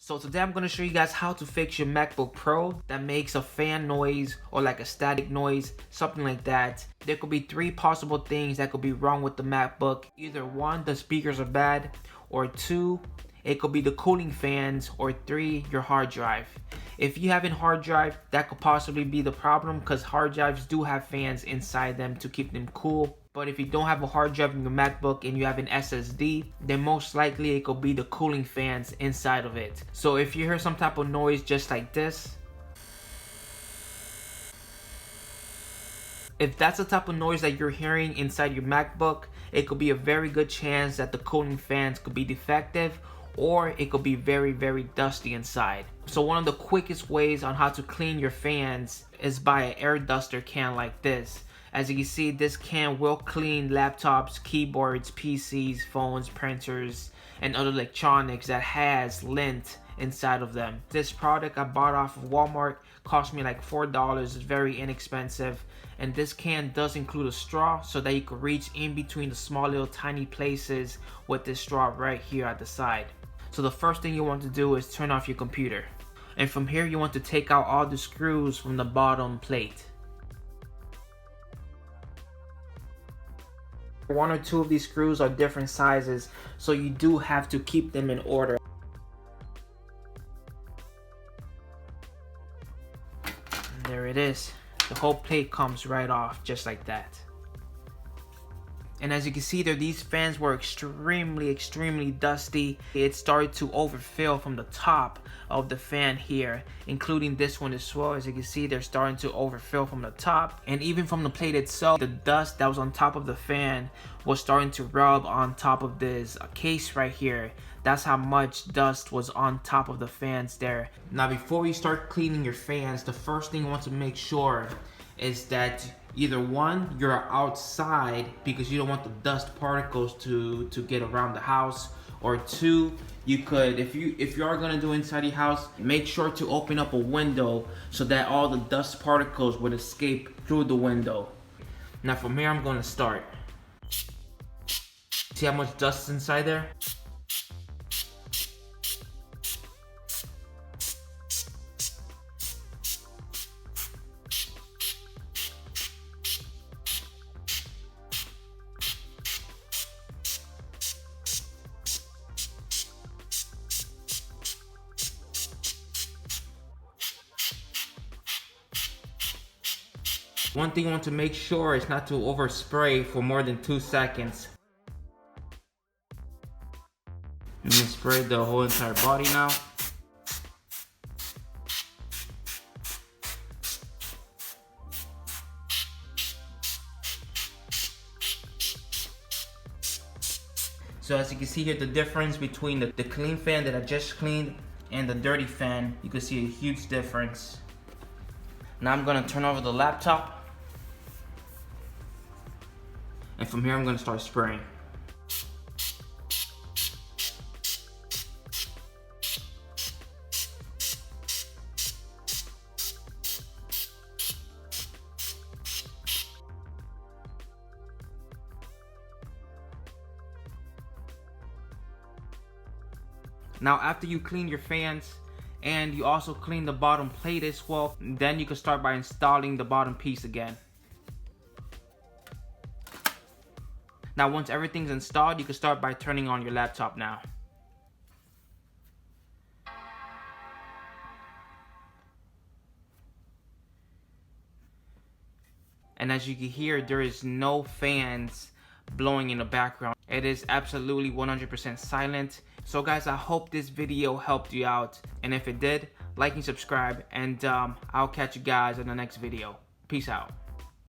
So today I'm going to show you guys how to fix your MacBook Pro that makes a fan noise or like a static noise, something like that. There could be three possible things that could be wrong with the MacBook. Either one, the speakers are bad, or two, it could be the cooling fans, or three, your hard drive. If you have a hard drive, that could possibly be the problem because hard drives do have fans inside them to keep them cool. But if you don't have a hard drive in your MacBook and you have an SSD, then most likely it could be the cooling fans inside of it. So if you hear some type of noise just like this, if that's the type of noise that you're hearing inside your MacBook, it could be a very good chance that the cooling fans could be defective, or it could be very, very dusty inside. So one of the quickest ways on how to clean your fans is by an air duster can like this. As you can see, this can will clean laptops, keyboards, PCs, phones, printers, and other electronics that has lint inside of them. This product I bought off of Walmart, cost me like $4. It's very inexpensive. And this can does include a straw so that you can reach in between the small little tiny places with this straw right here at the side. So the first thing you want to do is turn off your computer. And from here you want to take out all the screws from the bottom plate. One or two of these screws are different sizes, so you do have to keep them in order. And there it is. The whole plate comes right off just like that. And as you can see there, these fans were extremely dusty. It started to overfill from the top of the fan here, including this one as well. As you can see, they're starting to overfill from the top, and even from the plate itself, the dust that was on top of the fan was starting to rub on top of this case right here. That's how much dust was on top of the fans there. Now before you start cleaning your fans, the first thing you want to make sure is that either one, you're outside because you don't want the dust particles to get around the house, or two, you could, if you are gonna do inside your house, make sure to open up a window so that all the dust particles would escape through the window. Now from here I'm gonna start. See how much dust is inside there? One thing you want to make sure is not to overspray for more than 2 seconds. I'm gonna spray the whole entire body now. So as you can see here, the difference between the clean fan that I just cleaned and the dirty fan, you can see a huge difference. Now I'm gonna turn over the laptop. And from here I'm gonna start spraying. Now after you clean your fans and you also clean the bottom plate as well, then you can start by installing the bottom piece again. Now once everything's installed, you can start by turning on your laptop now. And as you can hear, there is no fans blowing in the background. It is absolutely 100% silent. So guys, I hope this video helped you out. And if it did, like and subscribe. And I'll catch you guys in the next video. Peace out.